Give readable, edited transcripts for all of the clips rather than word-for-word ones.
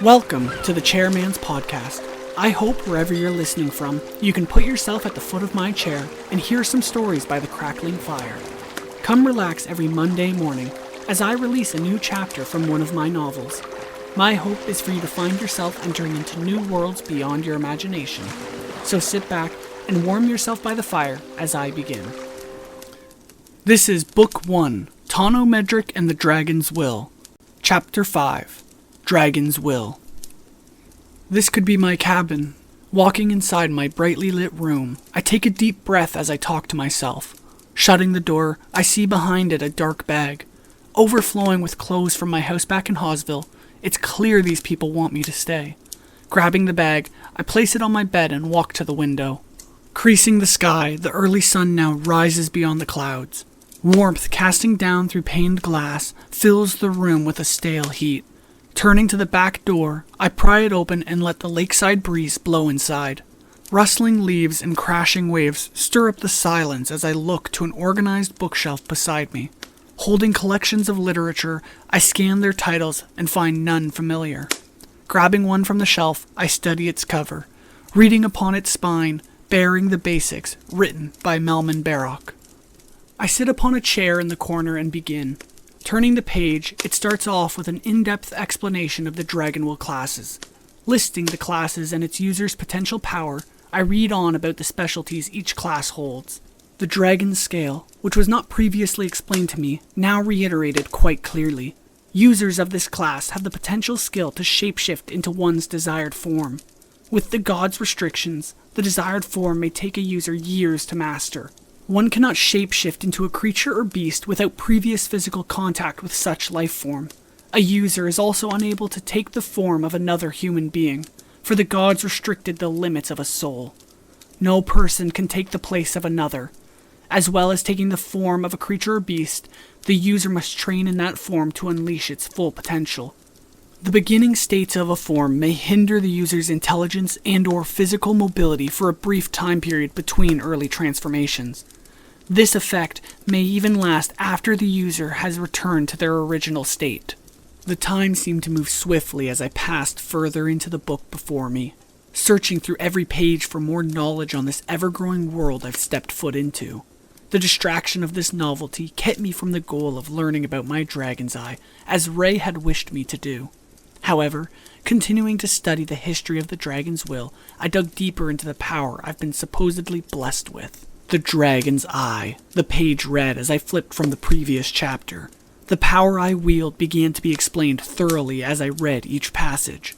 Welcome to the Chairman's Podcast. I hope wherever you're listening from, you can put yourself at the foot of my chair and hear some stories by the crackling fire. Come relax every Monday morning as I release a new chapter from one of my novels. My hope is for you to find yourself entering into new worlds beyond your imagination. So sit back and warm yourself by the fire as I begin. This is Book 1, Tauno, Medric, and the Dragon's Will. Chapter 5, Dragon's Will. This could be my cabin. Walking inside my brightly lit room, I take a deep breath as I talk to myself. Shutting the door, I see behind it a dark bag. Overflowing with clothes from my house back in Hawesville, it's clear these people want me to stay. Grabbing the bag, I place it on my bed and walk to the window. Creasing the sky, the early sun now rises beyond the clouds. Warmth casting down through paned glass fills the room with a stale heat. Turning to the back door, I pry it open and let the lakeside breeze blow inside. Rustling leaves and crashing waves stir up the silence as I look to an organized bookshelf beside me. Holding collections of literature, I scan their titles and find none familiar. Grabbing one from the shelf, I study its cover, reading upon its spine, bearing the basics, written by Melman Barrock. I sit upon a chair in the corner and begin. Turning the page, it starts off with an in-depth explanation of the Dragon Will classes. Listing the classes and its users' potential power, I read on about the specialties each class holds. The Dragon Scale, which was not previously explained to me, now reiterated quite clearly. Users of this class have the potential skill to shapeshift into one's desired form. With the God's restrictions, the desired form may take a user years to master. One cannot shapeshift into a creature or beast without previous physical contact with such life form. A user is also unable to take the form of another human being, for the gods restricted the limits of a soul. No person can take the place of another. As well as taking the form of a creature or beast, the user must train in that form to unleash its full potential. The beginning states of a form may hinder the user's intelligence and/or physical mobility for a brief time period between early transformations. This effect may even last after the user has returned to their original state. The time seemed to move swiftly as I passed further into the book before me, searching through every page for more knowledge on this ever-growing world I've stepped foot into. The distraction of this novelty kept me from the goal of learning about my dragon's eye, as Ray had wished me to do. However, continuing to study the history of the Dragon's Will, I dug deeper into the power I've been supposedly blessed with. The Dragon's Eye, the page read as I flipped from the previous chapter. The power I wield began to be explained thoroughly as I read each passage.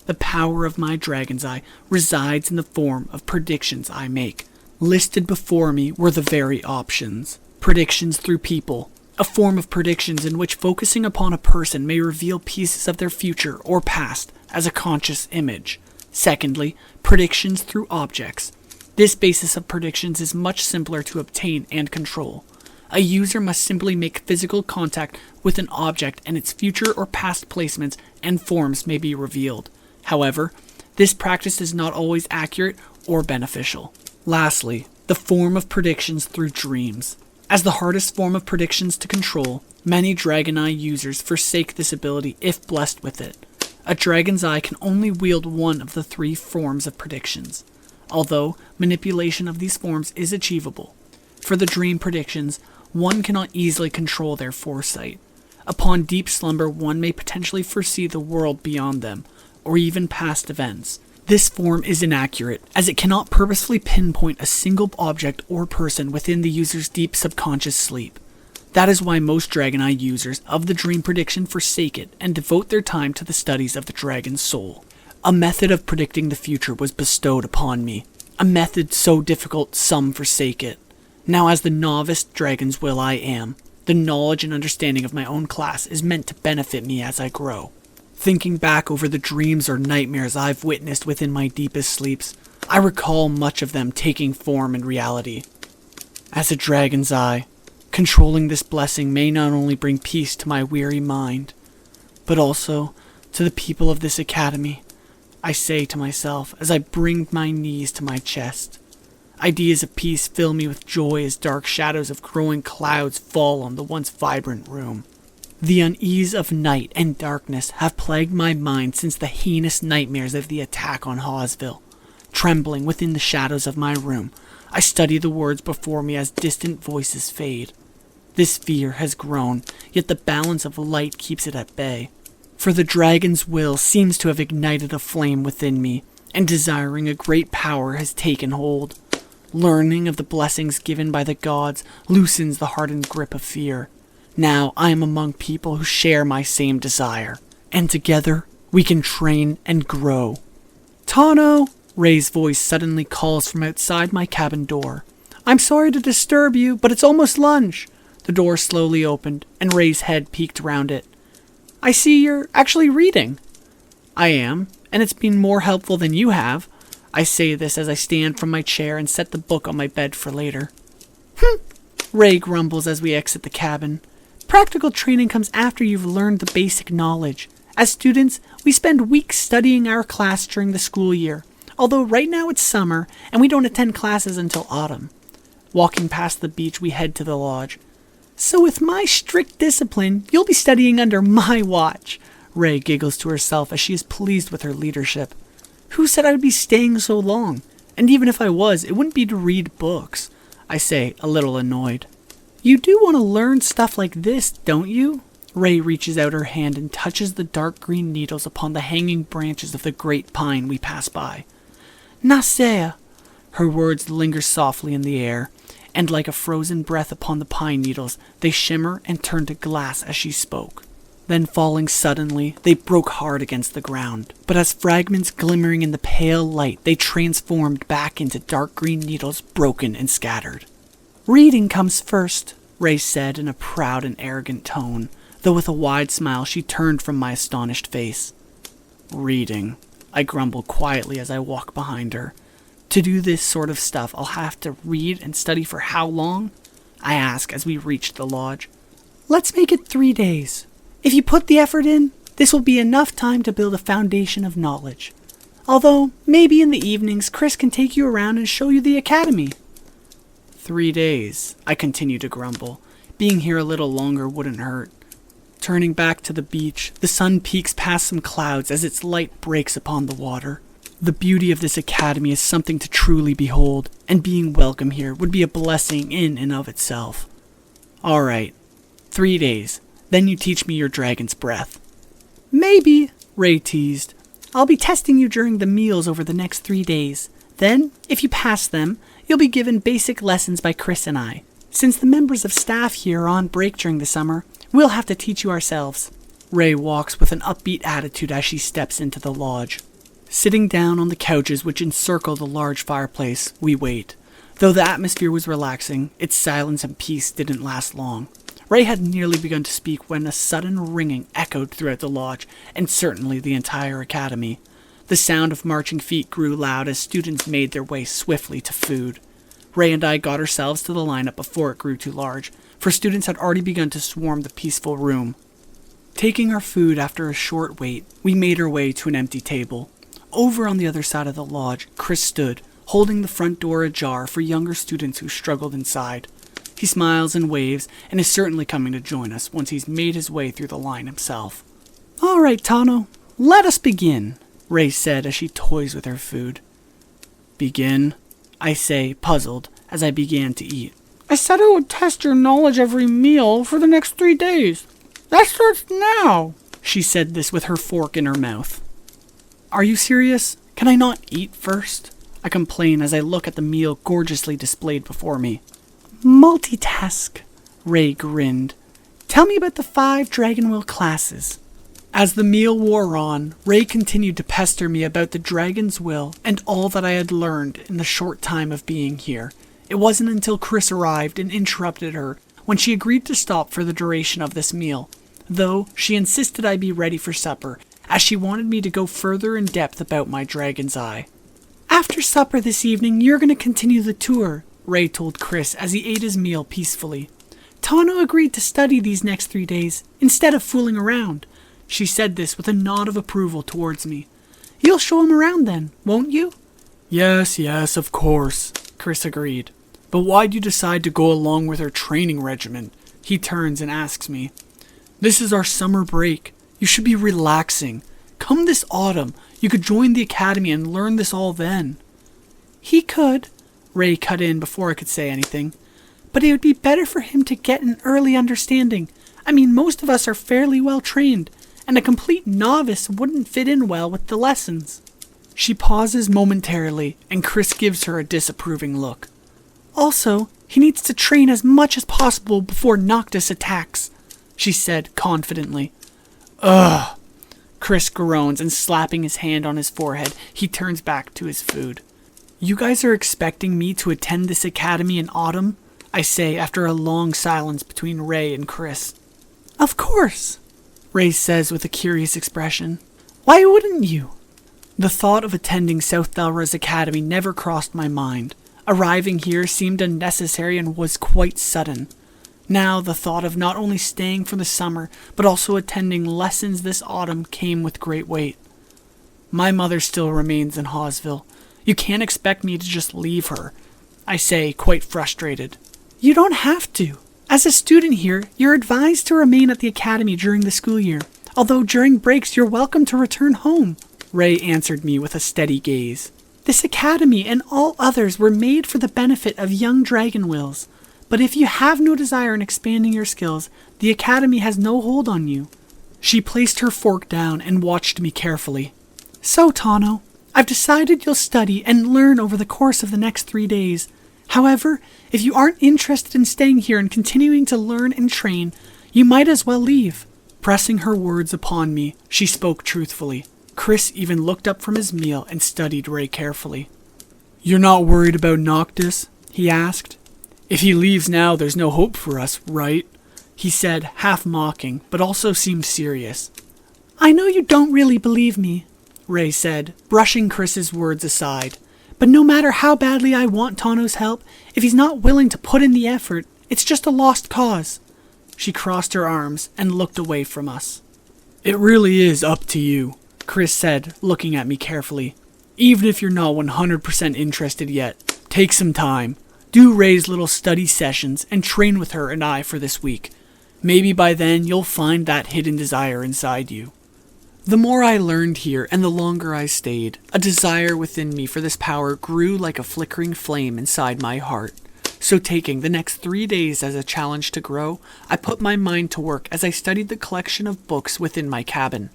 The power of my Dragon's Eye resides in the form of predictions I make. Listed before me were the very options. Predictions through people, a form of predictions in which focusing upon a person may reveal pieces of their future or past as a conscious image. Secondly, predictions through objects. This basis of predictions is much simpler to obtain and control. A user must simply make physical contact with an object and its future or past placements and forms may be revealed. However, this practice is not always accurate or beneficial. Lastly, the form of predictions through dreams. As the hardest form of predictions to control, many Dragon Eye users forsake this ability if blessed with it. A Dragon's Eye can only wield one of the three forms of predictions, although manipulation of these forms is achievable. For the dream predictions, one cannot easily control their foresight. Upon deep slumber, one may potentially foresee the world beyond them, or even past events. This form is inaccurate, as it cannot purposefully pinpoint a single object or person within the user's deep subconscious sleep. That is why most Dragon Eye users of the dream prediction forsake it and devote their time to the studies of the dragon's soul. A method of predicting the future was bestowed upon me, a method so difficult some forsake it. Now as the novice Dragon's Will I am, the knowledge and understanding of my own class is meant to benefit me as I grow. Thinking back over the dreams or nightmares I've witnessed within my deepest sleeps, I recall much of them taking form in reality. As a Dragon's Eye, controlling this blessing may not only bring peace to my weary mind, but also to the people of this academy. I say to myself as I bring my knees to my chest. Ideas of peace fill me with joy as dark shadows of growing clouds fall on the once vibrant room. The unease of night and darkness have plagued my mind since the heinous nightmares of the attack on Hawesville. Trembling within the shadows of my room, I study the words before me as distant voices fade. This fear has grown, yet the balance of light keeps it at bay. For the dragon's will seems to have ignited a flame within me, and desiring a great power has taken hold. Learning of the blessings given by the gods loosens the hardened grip of fear. Now I am among people who share my same desire, and together we can train and grow. Tauno! Ray's voice suddenly calls from outside my cabin door. I'm sorry to disturb you, but it's almost lunch. The door slowly opened, and Ray's head peeked around it. I see you're actually reading. I am, and it's been more helpful than you have. I say this as I stand from my chair and set the book on my bed for later. Ray grumbles as we exit the cabin. Practical training comes after you've learned the basic knowledge. As students, we spend weeks studying our class during the school year, although right now it's summer and we don't attend classes until autumn. Walking past the beach, we head to the lodge. So with my strict discipline, you'll be studying under my watch. Ray giggles to herself as she is pleased with her leadership. Who said I would be staying so long? And even if I was, it wouldn't be to read books, I say, a little annoyed. You do want to learn stuff like this, don't you? Ray reaches out her hand and touches the dark green needles upon the hanging branches of the great pine we pass by. Nasea. Her words linger softly in the air, and like a frozen breath upon the pine needles, they shimmer and turn to glass as she spoke. Then falling suddenly, they broke hard against the ground, but as fragments glimmering in the pale light, they transformed back into dark green needles broken and scattered. Reading comes first, Ray said in a proud and arrogant tone, though with a wide smile she turned from my astonished face. Reading, I grumble quietly as I walk behind her. To do this sort of stuff, I'll have to read and study for how long? I ask as we reach the lodge. Let's make it 3 days. If you put the effort in, this will be enough time to build a foundation of knowledge. Although, maybe in the evenings, Chris can take you around and show you the academy. 3 days, I continue to grumble. Being here a little longer wouldn't hurt. Turning back to the beach, the sun peeks past some clouds as its light breaks upon the water. The beauty of this academy is something to truly behold, and being welcome here would be a blessing in and of itself. All right, 3 days. Then you teach me your dragon's breath. Maybe, Ray teased. I'll be testing you during the meals over the next 3 days. Then, if you pass them, you'll be given basic lessons by Chris and I. Since the members of staff here are on break during the summer, we'll have to teach you ourselves. Ray walks with an upbeat attitude as she steps into the lodge. Sitting down on the couches which encircle the large fireplace, we wait. Though the atmosphere was relaxing, its silence and peace didn't last long. Ray had nearly begun to speak when a sudden ringing echoed throughout the lodge, and certainly the entire academy. The sound of marching feet grew loud as students made their way swiftly to food. Ray and I got ourselves to the lineup before it grew too large, for students had already begun to swarm the peaceful room. Taking our food after a short wait, we made our way to an empty table. Over on the other side of the lodge, Chris stood, holding the front door ajar for younger students who struggled inside. He smiles and waves, and is certainly coming to join us once he's made his way through the line himself. All right, Tauno, let us begin, Ray said as she toys with her food. Begin? I say, puzzled, as I began to eat. I said I would test your knowledge every meal for the next 3 days. That starts now. She said this with her fork in her mouth. Are you serious? Can I not eat first? I complain as I look at the meal gorgeously displayed before me. Multitask, Ray grinned. Tell me about the 5 Dragonwill classes. As the meal wore on, Ray continued to pester me about the Dragon's Will and all that I had learned in the short time of being here. It wasn't until Chris arrived and interrupted her when she agreed to stop for the duration of this meal, though she insisted I be ready for supper, as she wanted me to go further in depth about my dragon's eye. After supper this evening, you're going to continue the tour, Ray told Chris as he ate his meal peacefully. Tauno agreed to study these next 3 days, instead of fooling around. She said this with a nod of approval towards me. You'll show him around then, won't you? Yes, of course, Chris agreed. But why'd you decide to go along with her training regimen? He turns and asks me. This is our summer break. You should be relaxing. Come this autumn. You could join the academy and learn this all then. He could, Ray cut in before I could say anything. But it would be better for him to get an early understanding. I mean, most of us are fairly well trained, and a complete novice wouldn't fit in well with the lessons. She pauses momentarily, and Chris gives her a disapproving look. Also, he needs to train as much as possible before Noctis attacks, she said confidently. Ugh. Chris groans, and slapping his hand on his forehead, he turns back to his food. You guys are expecting me to attend this academy in autumn? I say after a long silence between Ray and Chris. Of course, Ray says with a curious expression. Why wouldn't you? The thought of attending South Delra's academy never crossed my mind. Arriving here seemed unnecessary and was quite sudden. Now the thought of not only staying for the summer, but also attending lessons this autumn came with great weight. My mother still remains in Hawesville. You can't expect me to just leave her, I say, quite frustrated. You don't have to. As a student here, you're advised to remain at the academy during the school year, although during breaks you're welcome to return home, Ray answered me with a steady gaze. This academy and all others were made for the benefit of young dragon wills. But if you have no desire in expanding your skills, the academy has no hold on you. She placed her fork down and watched me carefully. So, Tauno, I've decided you'll study and learn over the course of the next 3 days. However, if you aren't interested in staying here and continuing to learn and train, you might as well leave. Pressing her words upon me, she spoke truthfully. Chris even looked up from his meal and studied Ray carefully. You're not worried about Noctis? He asked. If he leaves now, there's no hope for us, right? He said, half mocking, but also seemed serious. I know you don't really believe me, Ray said, brushing Chris's words aside. But no matter how badly I want Tauno's help, if he's not willing to put in the effort, it's just a lost cause. She crossed her arms and looked away from us. It really is up to you, Chris said, looking at me carefully. Even if you're not 100% interested yet, take some time. Do Ray's little study sessions and train with her and I for this week. Maybe by then you'll find that hidden desire inside you. The more I learned here and the longer I stayed, a desire within me for this power grew like a flickering flame inside my heart. So taking the next 3 days as a challenge to grow, I put my mind to work as I studied the collection of books within my cabin.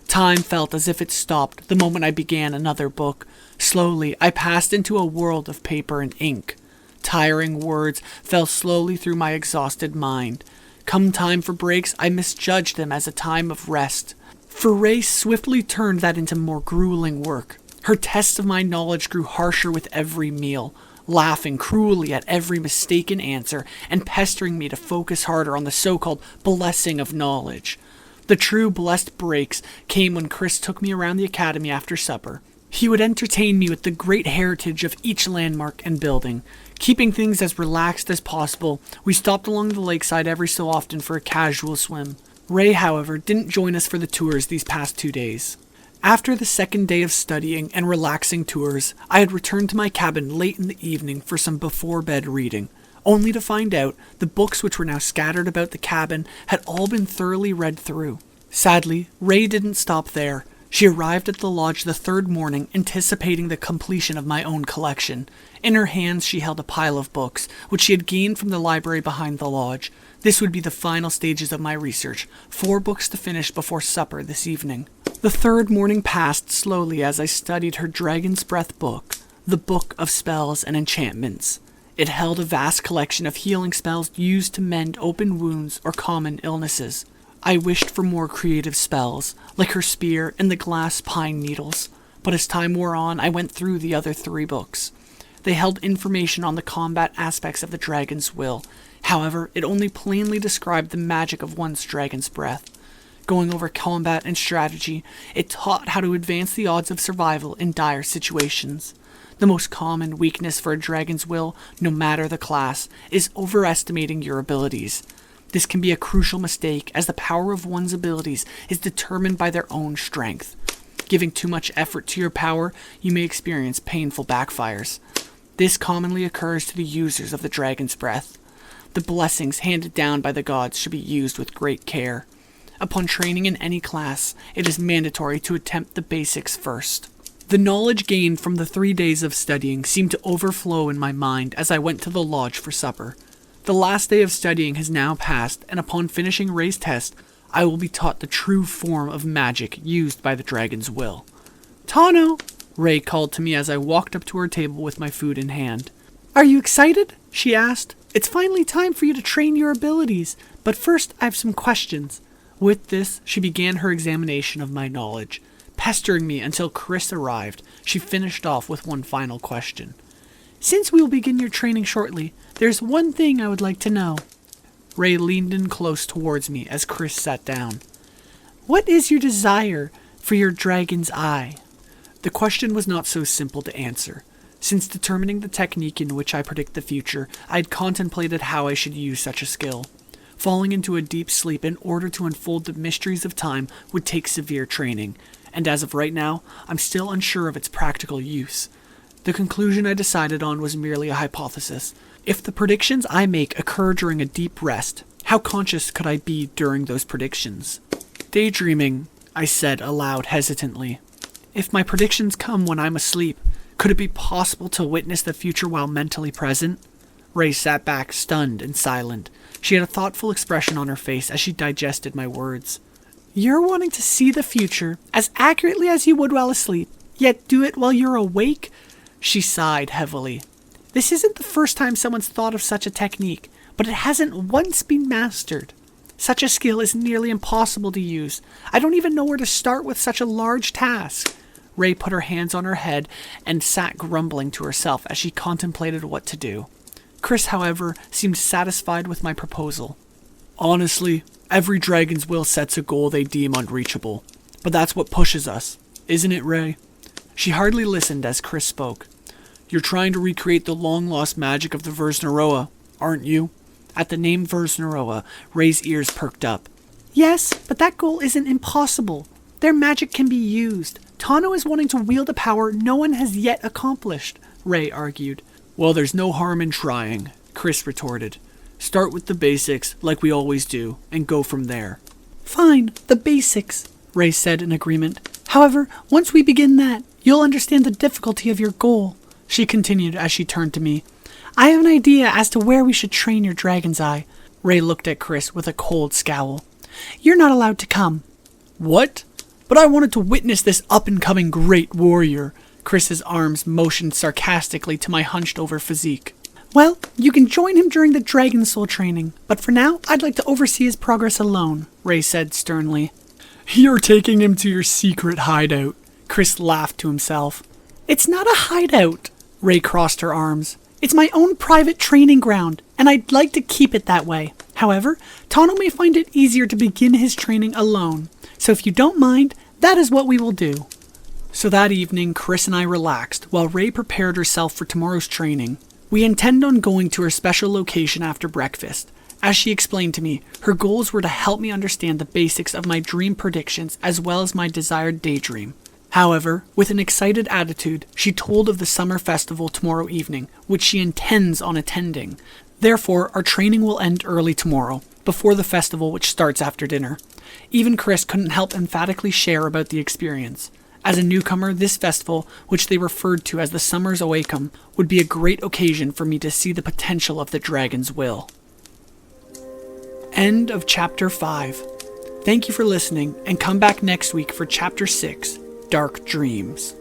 Time felt as if it stopped the moment I began another book. Slowly, I passed into a world of paper and ink. Tiring words fell slowly through my exhausted mind. Come time for breaks, I misjudged them as a time of rest. For Ray swiftly turned that into more grueling work. Her tests of my knowledge grew harsher with every meal, laughing cruelly at every mistaken answer and pestering me to focus harder on the so-called blessing of knowledge. The true blessed breaks came when Chris took me around the academy after supper. He would entertain me with the great heritage of each landmark and building. Keeping things as relaxed as possible, we stopped along the lakeside every so often for a casual swim. Ray, however, didn't join us for the tours these past 2 days. After the second day of studying and relaxing tours, I had returned to my cabin late in the evening for some before-bed reading, only to find out the books which were now scattered about the cabin had all been thoroughly read through. Sadly, Ray didn't stop there. She arrived at the lodge the third morning, anticipating the completion of my own collection. In her hands she held a pile of books, which she had gained from the library behind the lodge. This would be the final stages of my research, 4 books to finish before supper this evening. The third morning passed slowly as I studied her Dragon's Breath book, the Book of Spells and Enchantments. It held a vast collection of healing spells used to mend open wounds or common illnesses. I wished for more creative spells, like her spear and the glass pine needles, but as time wore on, I went through the other 3 books. They held information on the combat aspects of the dragon's will. However, it only plainly described the magic of one's dragon's breath. Going over combat and strategy, it taught how to advance the odds of survival in dire situations. The most common weakness for a dragon's will, no matter the class, is overestimating your abilities. This can be a crucial mistake, as the power of one's abilities is determined by their own strength. Giving too much effort to your power, you may experience painful backfires. This commonly occurs to the users of the Dragon's Breath. The blessings handed down by the gods should be used with great care. Upon training in any class, it is mandatory to attempt the basics first. The knowledge gained from the 3 days of studying seemed to overflow in my mind as I went to the lodge for supper. The last day of studying has now passed, and upon finishing Ray's test, I will be taught the true form of magic used by the dragon's will. "Tauno!" Ray called to me as I walked up to her table with my food in hand. "Are you excited?" she asked. "It's finally time for you to train your abilities, but first I have some questions." With this, she began her examination of my knowledge. Pestering me until Chris arrived, she finished off with one final question. "Since we will begin your training shortly, there's one thing I would like to know." Ray leaned in close towards me as Chris sat down. "What is your desire for your dragon's eye?" The question was not so simple to answer. Since determining the technique in which I predict the future, I had contemplated how I should use such a skill. Falling into a deep sleep in order to unfold the mysteries of time would take severe training, and as of right now, I'm still unsure of its practical use. The conclusion I decided on was merely a hypothesis. If the predictions I make occur during a deep rest, how conscious could I be during those predictions? "Daydreaming," I said aloud hesitantly. "If my predictions come when I'm asleep, could it be possible to witness the future while mentally present?" Ray sat back, stunned and silent. She had a thoughtful expression on her face as she digested my words. "You're wanting to see the future as accurately as you would while asleep, yet do it while you're awake?" She sighed heavily. "This isn't the first time someone's thought of such a technique, but it hasn't once been mastered. Such a skill is nearly impossible to use. I don't even know where to start with such a large task." Ray put her hands on her head and sat grumbling to herself as she contemplated what to do. Chris, however, seemed satisfied with my proposal. "Honestly, every dragon's will sets a goal they deem unreachable. But that's what pushes us, isn't it, Ray?" She hardly listened as Chris spoke. "You're trying to recreate the long-lost magic of the Versnaroa, aren't you?" At the name Versnaroa, Ray's ears perked up. "Yes, but that goal isn't impossible. Their magic can be used. Tauno is wanting to wield a power no one has yet accomplished," Ray argued. "Well, there's no harm in trying," Chris retorted. "Start with the basics, like we always do, and go from there." "Fine, the basics," Ray said in agreement. "However, once we begin that, you'll understand the difficulty of your goal," she continued as she turned to me. "I have an idea as to where we should train your dragon's eye." Ray looked at Chris with a cold scowl. "You're not allowed to come." "What? But I wanted to witness this up-and-coming great warrior." Chris's arms motioned sarcastically to my hunched-over physique. "Well, you can join him during the Dragon Soul training, but for now, I'd like to oversee his progress alone," Ray said sternly. "You're taking him to your secret hideout," Chris laughed to himself. "It's not a hideout," Ray crossed her arms. "It's my own private training ground, and I'd like to keep it that way. However, Tauno may find it easier to begin his training alone, so if you don't mind, that is what we will do." So that evening, Chris and I relaxed while Ray prepared herself for tomorrow's training. We intend on going to her special location after breakfast. As she explained to me, her goals were to help me understand the basics of my dream predictions as well as my desired daydream. However, with an excited attitude, she told of the summer festival tomorrow evening, which she intends on attending. Therefore, our training will end early tomorrow, before the festival which starts after dinner. Even Chris couldn't help emphatically share about the experience. As a newcomer, this festival, which they referred to as the Summer's Oakum, would be a great occasion for me to see the potential of the dragon's will. End of Chapter 5. Thank you for listening, and come back next week for Chapter 6, Dark Dreams.